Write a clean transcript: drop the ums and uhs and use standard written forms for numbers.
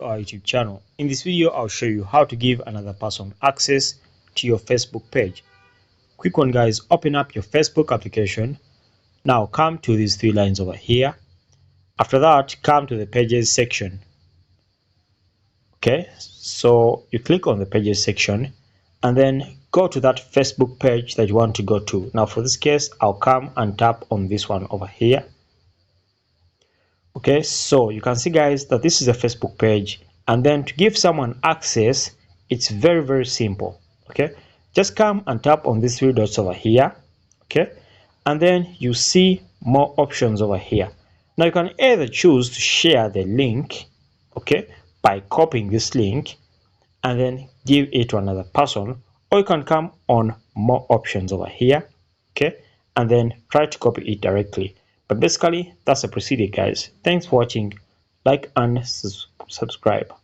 our YouTube channel. In this video, I'll show you how to give another person access to your Facebook page. Quick one, guys, open up your Facebook application. Now come to these three lines over here. After that, come to the pages section. Okay, so you click on the pages section and then go to that Facebook page that you want to go to. Now for this case, I'll come and tap on this one over here. Okay, so you can see, guys, that this is a Facebook page, and then to give someone access, it's very simple. Okay, just come and tap on these three dots over here. Okay, and then you see more options over here. Now you can either choose to share the link, okay, by copying this link and then give it to another person, or you can come on more options over here, okay, and then try to copy it directly. But basically, that's the procedure, guys. Thanks for watching. Like and subscribe.